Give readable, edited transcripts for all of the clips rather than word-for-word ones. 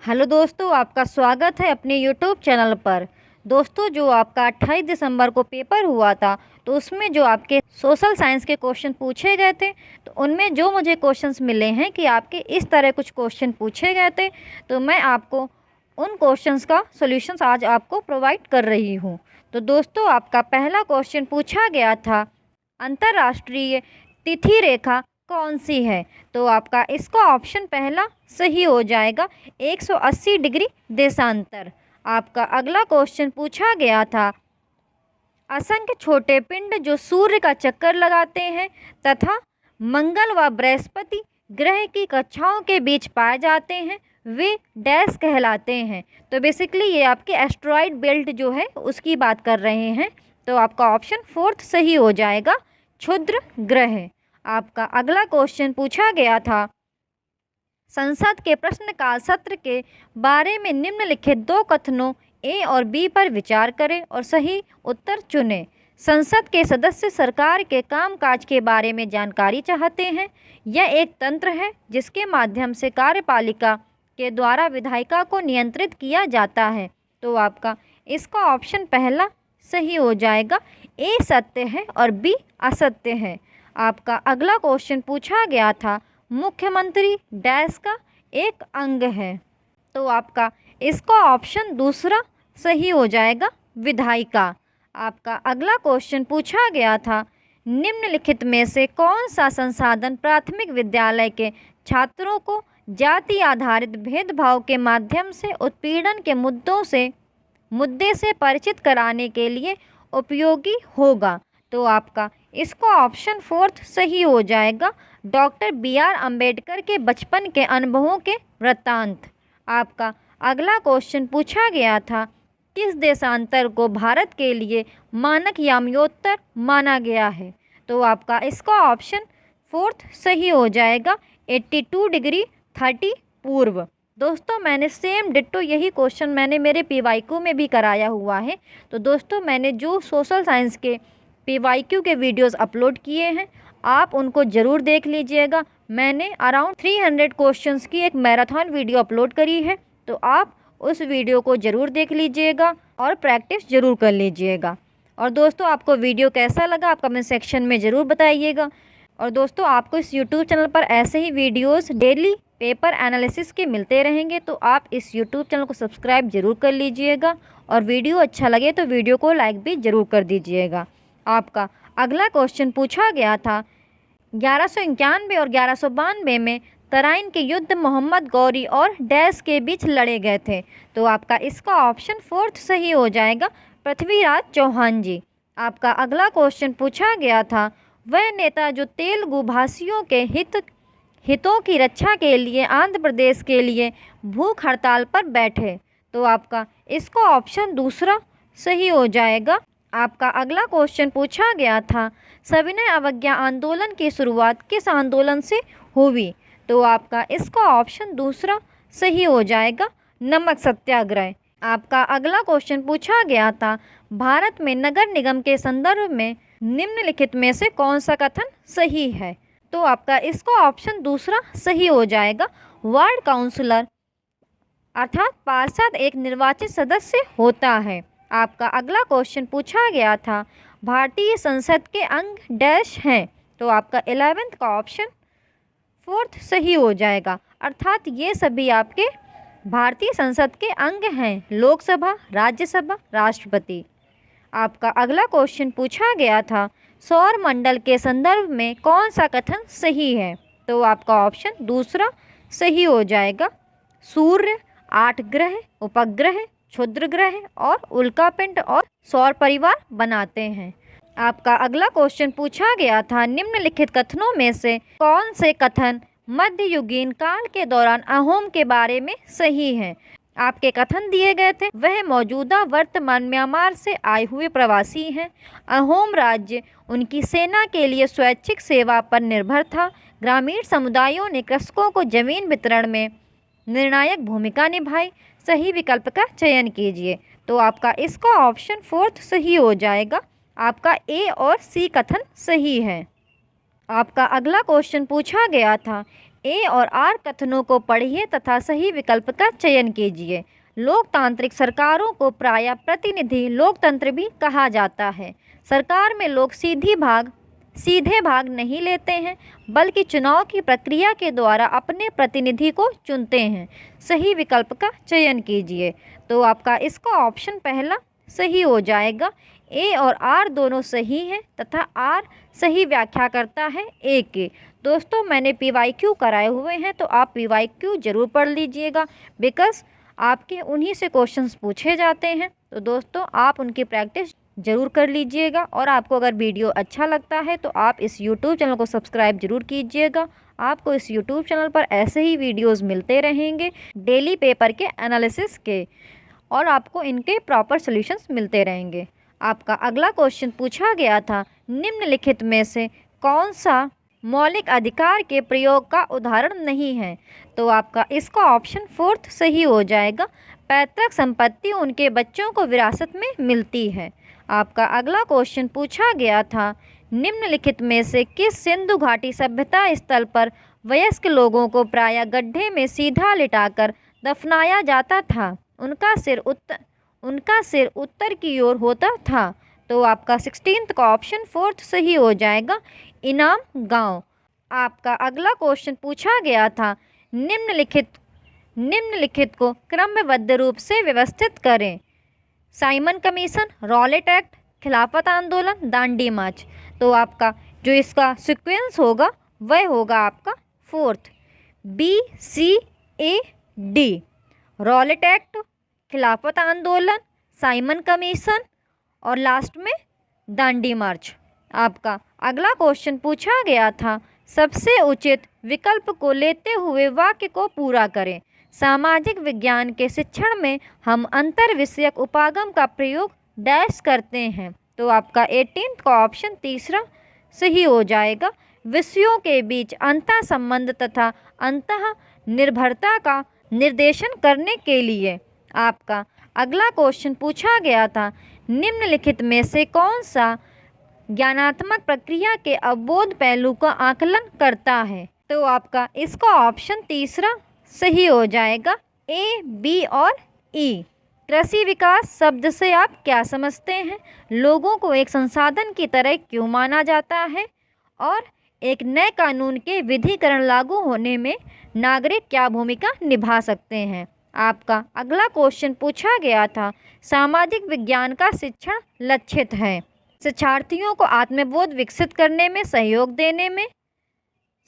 Hello दोस्तों, आपका स्वागत है अपने यूट्यूब चैनल पर। दोस्तों, जो आपका 28 दिसंबर को पेपर हुआ था, तो उसमें जो आपके सोशल साइंस के क्वेश्चन पूछे गए थे, तो उनमें जो मुझे क्वेश्चंस मिले हैं कि आपके इस तरह कुछ क्वेश्चन पूछे गए थे, तो मैं आपको उन क्वेश्चंस का सॉल्यूशंस आज आपको प्रोवाइड कर रही हूँ। तो दोस्तों, आपका पहला क्वेश्चन पूछा गया था, अंतर्राष्ट्रीय तिथि रेखा कौन सी है? तो आपका इसका ऑप्शन पहला सही हो जाएगा, 180 डिग्री देशांतर। आपका अगला क्वेश्चन पूछा गया था, असंख्य छोटे पिंड जो सूर्य का चक्कर लगाते हैं तथा मंगल व बृहस्पति ग्रह की कक्षाओं के बीच पाए जाते हैं, वे डैश कहलाते हैं। तो बेसिकली ये आपके एस्ट्रॉइड बेल्ट जो है उसकी बात कर रहे हैं। तो आपका ऑप्शन फोर्थ सही हो जाएगा, क्षुद्र ग्रह। आपका अगला क्वेश्चन पूछा गया था, संसद के प्रश्नकाल सत्र के बारे में निम्नलिखित दो कथनों ए और बी पर विचार करें और सही उत्तर चुनें। संसद के सदस्य सरकार के कामकाज के बारे में जानकारी चाहते हैं। यह एक तंत्र है जिसके माध्यम से कार्यपालिका के द्वारा विधायिका को नियंत्रित किया जाता है। तो आपका इसका ऑप्शन पहला सही हो जाएगा, ए सत्य है और बी असत्य है। आपका अगला क्वेश्चन पूछा गया था, मुख्यमंत्री डैश का एक अंग है। तो आपका इसका ऑप्शन दूसरा सही हो जाएगा, विधायिका। आपका अगला क्वेश्चन पूछा गया था, निम्नलिखित में से कौन सा संसाधन प्राथमिक विद्यालय के छात्रों को जाति आधारित भेदभाव के माध्यम से उत्पीड़न के मुद्दे से परिचित कराने के लिए उपयोगी होगा? तो आपका इसका ऑप्शन फोर्थ सही हो जाएगा, डॉक्टर बी.आर. अम्बेडकर के बचपन के अनुभवों के वृत्तांत। आपका अगला क्वेश्चन पूछा गया था, किस देशांतर को भारत के लिए मानक याम्योत्तर माना गया है? तो आपका इसका ऑप्शन फोर्थ सही हो जाएगा, 82 डिग्री 30 पूर्व। दोस्तों, मैंने सेम डिट्टो यही क्वेश्चन मैंने मेरे PYQ में भी कराया हुआ है। तो दोस्तों, मैंने जो सोशल साइंस के PYQ के वीडियोस अपलोड किए हैं, आप उनको ज़रूर देख लीजिएगा। मैंने अराउंड 300 क्वेश्चंस की एक मैराथन वीडियो अपलोड करी है, तो आप उस वीडियो को ज़रूर देख लीजिएगा और प्रैक्टिस ज़रूर कर लीजिएगा। और दोस्तों, आपको वीडियो कैसा लगा आप कमेंट सेक्शन में ज़रूर बताइएगा। और दोस्तों, आपको इस यूट्यूब चैनल पर ऐसे ही वीडियोस डेली पेपर एनालिसिस के मिलते रहेंगे, तो आप इस यूट्यूब चैनल को सब्सक्राइब ज़रूर कर लीजिएगा। और वीडियो अच्छा लगे तो वीडियो को लाइक भी ज़रूर कर दीजिएगा। आपका अगला क्वेश्चन पूछा गया था, 1191 और 1192 में तराइन के युद्ध मोहम्मद गौरी और डैश के बीच लड़े गए थे। तो आपका इसका ऑप्शन फोर्थ सही हो जाएगा, पृथ्वीराज चौहान जी। आपका अगला क्वेश्चन पूछा गया था, वह नेता जो तेलुगु भाषियों के हितों की रक्षा के लिए आंध्र प्रदेश के लिए भूख हड़ताल पर बैठे? तो आपका इसका ऑप्शन दूसरा सही हो जाएगा। आपका अगला क्वेश्चन पूछा गया था, सविनय अवज्ञा आंदोलन की शुरुआत किस आंदोलन से हुई? तो आपका इसका ऑप्शन दूसरा सही हो जाएगा, नमक सत्याग्रह। आपका अगला क्वेश्चन पूछा गया था, भारत में नगर निगम के संदर्भ में निम्नलिखित में से कौन सा कथन सही है? तो आपका इसका ऑप्शन दूसरा सही हो जाएगा, वार्ड काउंसलर अर्थात पार्षद एक निर्वाचित सदस्य होता है। आपका अगला क्वेश्चन पूछा गया था, भारतीय संसद के अंग डैश हैं? तो आपका 11th का ऑप्शन फोर्थ सही हो जाएगा, अर्थात ये सभी आपके भारतीय संसद के अंग हैं, लोकसभा, राज्यसभा, राष्ट्रपति। आपका अगला क्वेश्चन पूछा गया था, सौर मंडल के संदर्भ में कौन सा कथन सही है? तो आपका ऑप्शन दूसरा सही हो जाएगा, सूर्य 8 ग्रह, उपग्रह, क्षुद्र ग्रह और उल्कापिंड और सौर परिवार बनाते हैं। आपका अगला क्वेश्चन पूछा गया था, निम्नलिखित कथनों में से कौन से कथन मध्ययुगीन काल के दौरान अहोम के बारे में सही हैं? आपके कथन दिए गए थे, वह मौजूदा वर्तमान म्यांमार से आए हुए प्रवासी हैं। अहोम राज्य उनकी सेना के लिए स्वैच्छिक सेवा पर निर्भर था। ग्रामीण समुदायों ने कृषकों को जमीन वितरण में निर्णायक भूमिका निभाई। सही विकल्प का चयन कीजिए। तो आपका इसका ऑप्शन फोर्थ सही हो जाएगा, आपका ए और सी कथन सही है। आपका अगला क्वेश्चन पूछा गया था, ए और आर कथनों को पढ़िए तथा सही विकल्प का चयन कीजिए। लोकतांत्रिक सरकारों को प्रायः प्रतिनिधि लोकतंत्र भी कहा जाता है। सरकार में लोग सीधे भाग नहीं लेते हैं, बल्कि चुनाव की प्रक्रिया के द्वारा अपने प्रतिनिधि को चुनते हैं। सही विकल्प का चयन कीजिए। तो आपका इसका ऑप्शन पहला सही हो जाएगा। ए और आर दोनों सही हैं तथा आर सही व्याख्या करता है ए के। दोस्तों, मैंने PYQ कराए हुए हैं, तो आप PYQ ज़रूर पढ़ लीजिएगा, बिकॉज़ आपके उन्हीं से क्वेश्चंस पूछे जाते हैं। तो दोस्तों, आप उनकी प्रैक्टिस ज़रूर कर लीजिएगा। और आपको अगर वीडियो अच्छा लगता है तो आप इस YouTube चैनल को सब्सक्राइब ज़रूर कीजिएगा। आपको इस YouTube चैनल पर ऐसे ही वीडियोस मिलते रहेंगे डेली पेपर के एनालिसिस के, और आपको इनके प्रॉपर सॉल्यूशंस मिलते रहेंगे। आपका अगला क्वेश्चन पूछा गया था, निम्नलिखित में से कौन सा मौलिक अधिकार के प्रयोग का उदाहरण नहीं है? तो आपका इसका ऑप्शन फोर्थ सही हो जाएगा। पैतृक संपत्ति उनके बच्चों को विरासत में मिलती है। आपका अगला क्वेश्चन पूछा गया था, निम्नलिखित में से किस सिंधु घाटी सभ्यता स्थल पर वयस्क लोगों को प्रायः गड्ढे में सीधा लिटाकर दफनाया जाता था? उनका सिर उत्तर की ओर होता था। तो आपका 16th का ऑप्शन फोर्थ सही हो जाएगा, इनाम गांव। आपका अगला क्वेश्चन पूछा गया था, निम्नलिखित को क्रमबद्ध रूप से व्यवस्थित करें। साइमन कमीशन, रॉलेट एक्ट, खिलाफत आंदोलन, दांडी मार्च। तो आपका जो इसका सीक्वेंस होगा वह होगा आपका फोर्थ, BCAD। रॉलेट एक्ट, खिलाफत आंदोलन, साइमन कमीशन और लास्ट में दांडी मार्च। आपका अगला क्वेश्चन पूछा गया था, सबसे उचित विकल्प को लेते हुए वाक्य को पूरा करें। सामाजिक विज्ञान के शिक्षण में हम अंतर विषयक उपागम का प्रयोग डैश करते हैं। तो आपका 18th का ऑप्शन तीसरा सही हो जाएगा। विषयों के बीच अंतः संबंध तथा अंतः निर्भरता का निर्देशन करने के लिए। आपका अगला क्वेश्चन पूछा गया था, निम्नलिखित में से कौन सा ज्ञानात्मक प्रक्रिया के अवबोध पहलू का आकलन करता है? तो आपका इसका ऑप्शन तीसरा सही हो जाएगा, A, B और E। कृषि विकास शब्द से आप क्या समझते हैं? लोगों को एक संसाधन की तरह क्यों माना जाता है? और एक नए कानून के विधिकरण लागू होने में नागरिक क्या भूमिका निभा सकते हैं? आपका अगला क्वेश्चन पूछा गया था, सामाजिक विज्ञान का शिक्षण लक्षित है शिक्षार्थियों को आत्मबोध विकसित करने में सहयोग देने में,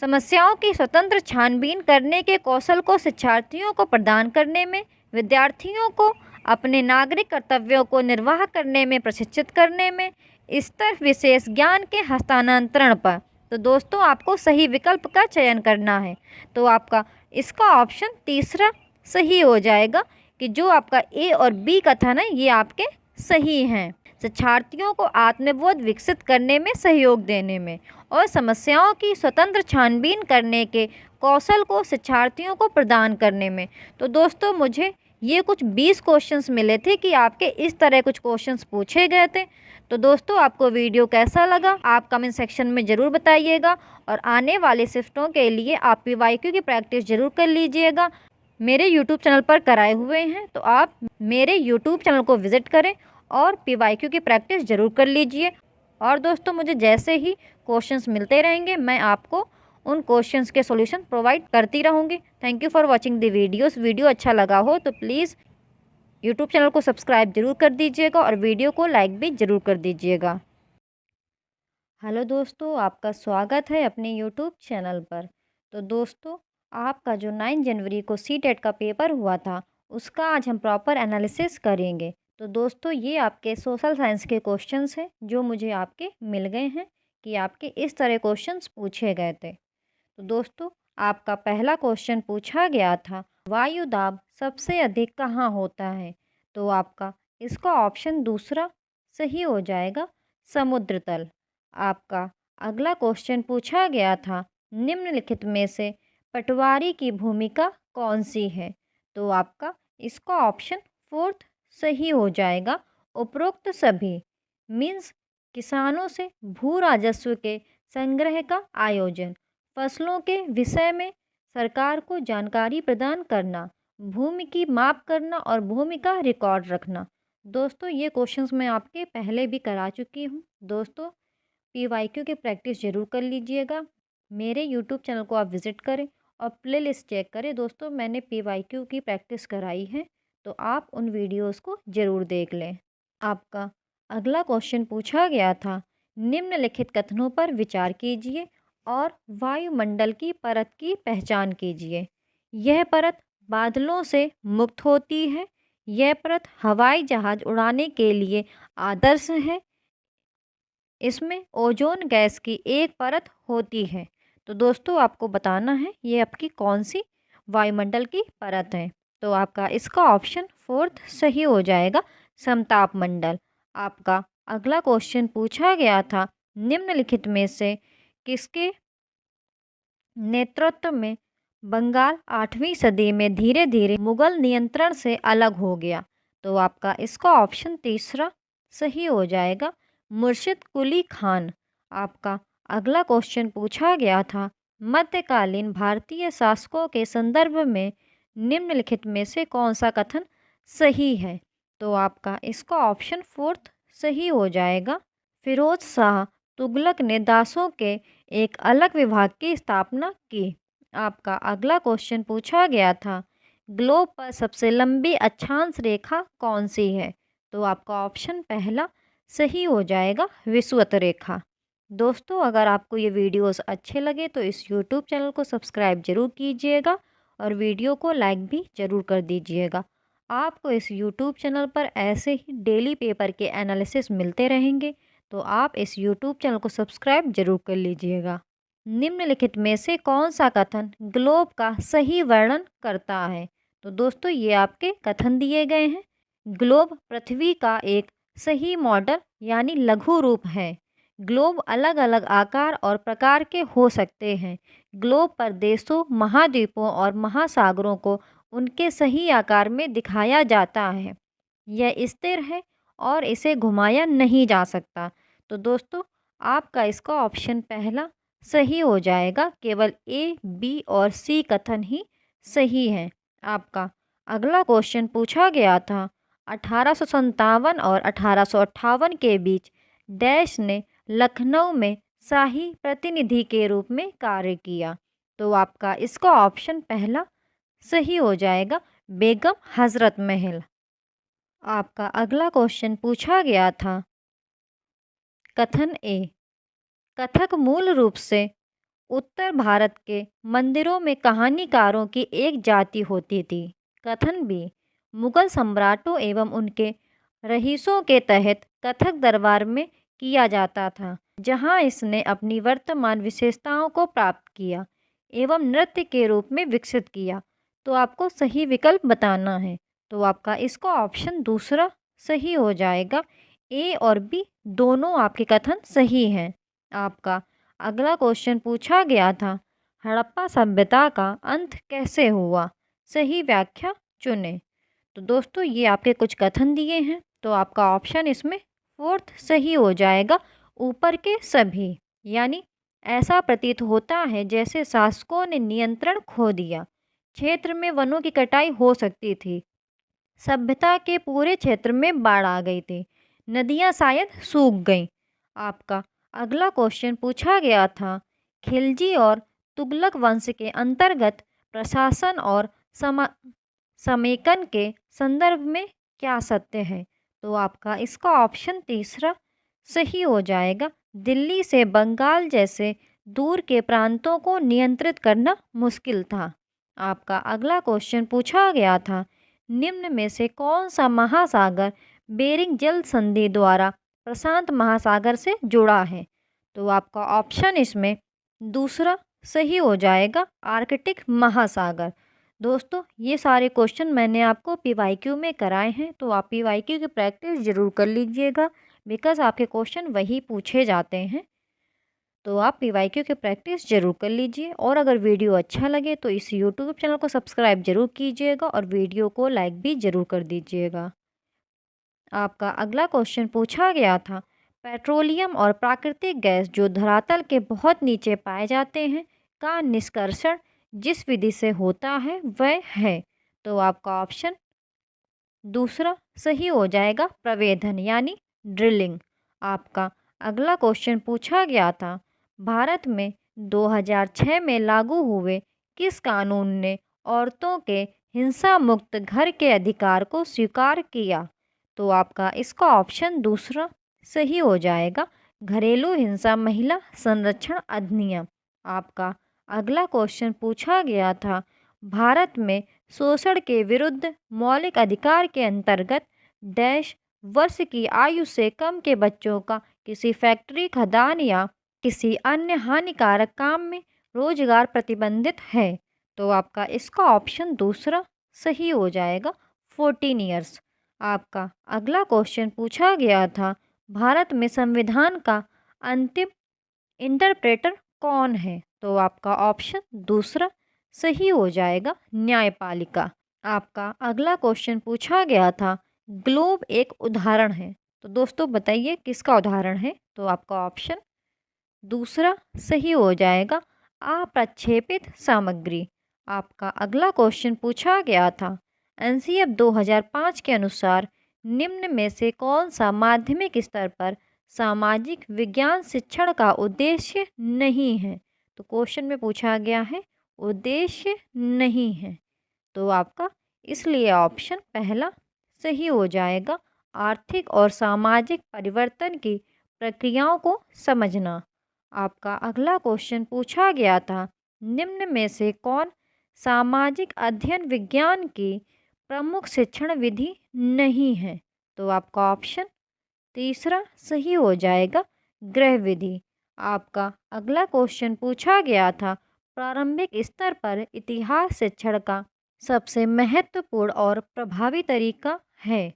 समस्याओं की स्वतंत्र छानबीन करने के कौशल को शिक्षार्थियों को प्रदान करने में, विद्यार्थियों को अपने नागरिक कर्तव्यों को निर्वाह करने में प्रशिक्षित करने में, स्तर विशेष ज्ञान के हस्तांतरण पर। तो दोस्तों, आपको सही विकल्प का चयन करना है। तो आपका इसका ऑप्शन तीसरा सही हो जाएगा कि जो आपका A और B कथन है ये आपके सही हैं। शिक्षार्थियों को आत्मबोध विकसित करने में सहयोग देने में और समस्याओं की स्वतंत्र छानबीन करने के कौशल को शिक्षार्थियों को प्रदान करने में। तो दोस्तों, मुझे ये कुछ 20 क्वेश्चंस मिले थे कि आपके इस तरह कुछ क्वेश्चंस पूछे गए थे। तो दोस्तों, आपको वीडियो कैसा लगा आप कमेंट सेक्शन में ज़रूर बताइएगा, और आने वाले शिफ्टों के लिए आप PYQ की प्रैक्टिस ज़रूर कर लीजिएगा। मेरे YouTube चैनल पर कराए हुए हैं, तो आप मेरे YouTube चैनल को विज़िट करें और PYQ की प्रैक्टिस ज़रूर कर लीजिए। और दोस्तों, मुझे जैसे ही क्वेश्चंस मिलते रहेंगे मैं आपको उन क्वेश्चंस के सॉल्यूशन प्रोवाइड करती रहूँगी। Thank you for watching the videos. Video अच्छा लगा हो तो प्लीज़ YouTube चैनल को सब्सक्राइब ज़रूर कर दीजिएगा और वीडियो को लाइक भी ज़रूर कर दीजिएगा। हेलो दोस्तों, आपका स्वागत है अपने YouTube चैनल पर। तो दोस्तों, आपका जो 9 जनवरी को CTET का पेपर हुआ था उसका आज हम प्रॉपर एनालिसिस करेंगे। तो दोस्तों, ये आपके सोशल साइंस के क्वेश्चंस हैं जो मुझे आपके मिल गए हैं कि आपके इस तरह क्वेश्चंस पूछे गए थे। तो दोस्तों, आपका पहला क्वेश्चन पूछा गया था, वायु दाब सबसे अधिक कहाँ होता है? तो आपका इसका ऑप्शन दूसरा सही हो जाएगा, समुद्र तल। आपका अगला क्वेश्चन पूछा गया था, निम्नलिखित में से पटवारी की भूमिका कौन सी है? तो आपका इसका ऑप्शन फोर्थ सही हो जाएगा, उपरोक्त सभी। मीन्स किसानों से भू राजस्व के संग्रह का आयोजन, फसलों के विषय में सरकार को जानकारी प्रदान करना, भूमि की माप करना और भूमि का रिकॉर्ड रखना। दोस्तों ये क्वेश्चंस मैं आपके पहले भी करा चुकी हूँ। दोस्तों पीवाईक्यू की प्रैक्टिस ज़रूर कर लीजिएगा। मेरे यूट्यूब चैनल को आप विज़िट करें और प्लेलिस्ट चेक करें। दोस्तों मैंने पीवाईक्यू की प्रैक्टिस कराई है, तो आप उन वीडियोस को ज़रूर देख लें। आपका अगला क्वेश्चन पूछा गया था, निम्नलिखित कथनों पर विचार कीजिए और वायुमंडल की परत की पहचान कीजिए। यह परत बादलों से मुक्त होती है। यह परत हवाई जहाज़ उड़ाने के लिए आदर्श है। इसमें ओजोन गैस की एक परत होती है। तो दोस्तों आपको बताना है ये आपकी कौन सी वायुमंडल की परत है। तो आपका इसका ऑप्शन फोर्थ सही हो जाएगा, समताप मंडल। आपका अगला क्वेश्चन पूछा गया था, निम्नलिखित में से किसके नेतृत्व में बंगाल 8वीं सदी में धीरे धीरे मुगल नियंत्रण से अलग हो गया। तो आपका इसका ऑप्शन तीसरा सही हो जाएगा, मुर्शिद कुली खान। आपका अगला क्वेश्चन पूछा गया था, मध्यकालीन भारतीय शासकों के संदर्भ में निम्नलिखित में से कौन सा कथन सही है। तो आपका इसका ऑप्शन फोर्थ सही हो जाएगा, फिरोज शाह तुगलक ने दासों के एक अलग विभाग की स्थापना की। आपका अगला क्वेश्चन पूछा गया था, ग्लोब पर सबसे लंबी अक्षांश रेखा कौन सी है। तो आपका ऑप्शन पहला सही हो जाएगा, विषुवत रेखा। दोस्तों अगर आपको ये वीडियोस अच्छे लगे तो इस यूट्यूब चैनल को सब्सक्राइब जरूर कीजिएगा और वीडियो को लाइक भी ज़रूर कर दीजिएगा। आपको इस यूट्यूब चैनल पर ऐसे ही डेली पेपर के एनालिसिस मिलते रहेंगे, तो आप इस यूट्यूब चैनल को सब्सक्राइब जरूर कर लीजिएगा। निम्नलिखित में से कौन सा कथन ग्लोब का सही वर्णन करता है। तो दोस्तों ये आपके कथन दिए गए हैं। ग्लोब पृथ्वी का एक सही मॉडल यानी लघु रूप है। ग्लोब अलग अलग आकार और प्रकार के हो सकते हैं। ग्लोब पर देशों, महाद्वीपों और महासागरों को उनके सही आकार में दिखाया जाता है। यह स्थिर है और इसे घुमाया नहीं जा सकता। तो दोस्तों आपका इसका ऑप्शन पहला सही हो जाएगा, केवल ए, बी और सी कथन ही सही है। आपका अगला क्वेश्चन पूछा गया था, 1857 और 1858 के बीच डैश ने लखनऊ में शाही प्रतिनिधि के रूप में कार्य किया। तो आपका इसका ऑप्शन पहला सही हो जाएगा, बेगम हजरत महल। आपका अगला क्वेश्चन पूछा गया था, कथन ए, कथक मूल रूप से उत्तर भारत के मंदिरों में कहानीकारों की एक जाति होती थी। कथन बी, मुगल सम्राटों एवं उनके रईसों के तहत कथक दरबार में किया जाता था, जहां इसने अपनी वर्तमान विशेषताओं को प्राप्त किया एवं नृत्य के रूप में विकसित किया। तो आपको सही विकल्प बताना है। तो आपका इसका ऑप्शन दूसरा सही हो जाएगा, ए और बी दोनों आपके कथन सही हैं। आपका अगला क्वेश्चन पूछा गया था, हड़प्पा सभ्यता का अंत कैसे हुआ, सही व्याख्या चुनें। तो दोस्तों ये आपके कुछ कथन दिए हैं, तो आपका ऑप्शन इसमें फोर्थ सही हो जाएगा, ऊपर के सभी। यानी ऐसा प्रतीत होता है जैसे शासकों ने नियंत्रण खो दिया। क्षेत्र में वनों की कटाई हो सकती थी। सभ्यता के पूरे क्षेत्र में बाढ़ आ गई थी। नदियां शायद सूख गईं। आपका अगला क्वेश्चन पूछा गया था, खिलजी और तुगलक वंश के अंतर्गत प्रशासन और समेकन के संदर्भ में क्या सत्य है। तो आपका इसका ऑप्शन तीसरा सही हो जाएगा, दिल्ली से बंगाल जैसे दूर के प्रांतों को नियंत्रित करना मुश्किल था। आपका अगला क्वेश्चन पूछा गया था, निम्न में से कौन सा महासागर बेरिंग जल संधि द्वारा प्रशांत महासागर से जुड़ा है। तो आपका ऑप्शन इसमें दूसरा सही हो जाएगा, आर्कटिक महासागर। दोस्तों ये सारे क्वेश्चन मैंने आपको पीवाईक्यू में कराए हैं, तो आप पीवाईक्यू की प्रैक्टिस ज़रूर कर लीजिएगा, बिकॉज़ आपके क्वेश्चन वही पूछे जाते हैं। तो आप पीवाईक्यू की प्रैक्टिस ज़रूर कर लीजिए, और अगर वीडियो अच्छा लगे तो इस यूट्यूब चैनल को सब्सक्राइब जरूर कीजिएगा और वीडियो को लाइक भी ज़रूर कर दीजिएगा। आपका अगला क्वेश्चन पूछा गया था, पेट्रोलियम और प्राकृतिक गैस जो धरातल के बहुत नीचे पाए जाते हैं का निष्कर्षण जिस विधि से होता है वह है। तो आपका ऑप्शन दूसरा सही हो जाएगा, प्रवेधन यानी ड्रिलिंग। आपका अगला क्वेश्चन पूछा गया था, भारत में 2006 में लागू हुए किस कानून ने औरतों के हिंसा मुक्त घर के अधिकार को स्वीकार किया? तो आपका इसका ऑप्शन दूसरा सही हो जाएगा, घरेलू हिंसा महिला संरक्षण अधिनियम। आपका अगला क्वेश्चन पूछा गया था, भारत में शोषण के विरुद्ध मौलिक अधिकार के अंतर्गत डैश वर्ष की आयु से कम के बच्चों का किसी फैक्ट्री, खदान या किसी अन्य हानिकारक काम में रोजगार प्रतिबंधित है। तो आपका इसका ऑप्शन दूसरा सही हो जाएगा, 14 ईयर्स। आपका अगला क्वेश्चन पूछा गया था, भारत में संविधान का अंतिम इंटरप्रेटर कौन है? तो आपका ऑप्शन दूसरा सही हो जाएगा, न्यायपालिका। आपका अगला क्वेश्चन पूछा गया था, ग्लोब एक उदाहरण है। तो दोस्तों बताइए किसका उदाहरण है? तो आपका ऑप्शन दूसरा सही हो जाएगा, अप्रक्षेपित सामग्री। आपका अगला क्वेश्चन पूछा गया था, एनसीएफ 2005 के अनुसार निम्न में से कौन सा माध्यमिक स्तर पर सामाजिक विज्ञान शिक्षण का उद्देश्य नहीं है? तो क्वेश्चन में पूछा गया है उद्देश्य नहीं है। तो आपका इसलिए ऑप्शन पहला सही हो जाएगा, आर्थिक और सामाजिक परिवर्तन की प्रक्रियाओं को समझना। आपका अगला क्वेश्चन पूछा गया था, निम्न में से कौन सामाजिक अध्ययन विज्ञान की प्रमुख शिक्षण विधि नहीं है? तो आपका ऑप्शन तीसरा सही हो जाएगा, गृह विधि। आपका अगला क्वेश्चन पूछा गया था, प्रारंभिक स्तर पर इतिहास शिक्षण का सबसे महत्वपूर्ण और प्रभावी तरीका है।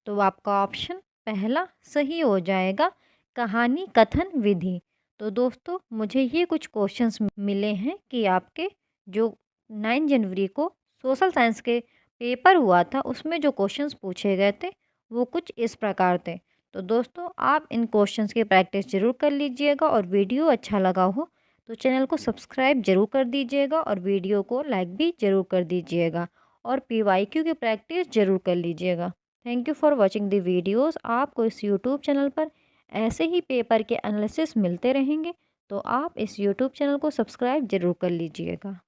तो आपका ऑप्शन पहला सही हो जाएगा, कहानी कथन विधि। तो दोस्तों मुझे ये कुछ क्वेश्चंस मिले हैं कि आपके जो 9 जनवरी को सोशल साइंस के पेपर हुआ था उसमें जो क्वेश्चंस पूछे गए थे वो कुछ इस प्रकार थे। तो दोस्तों आप इन क्वेश्चंस की प्रैक्टिस ज़रूर कर लीजिएगा और वीडियो अच्छा लगा हो तो चैनल को सब्सक्राइब जरूर कर दीजिएगा और वीडियो को लाइक भी ज़रूर कर दीजिएगा और पीवाईक्यू की प्रैक्टिस ज़रूर कर लीजिएगा। Thank you for watching the videos. आपको इस यूट्यूब चैनल पर ऐसे ही पेपर के एनालिसिस मिलते रहेंगे तो आप इस यूट्यूब चैनल को सब्सक्राइब ज़रूर कर लीजिएगा।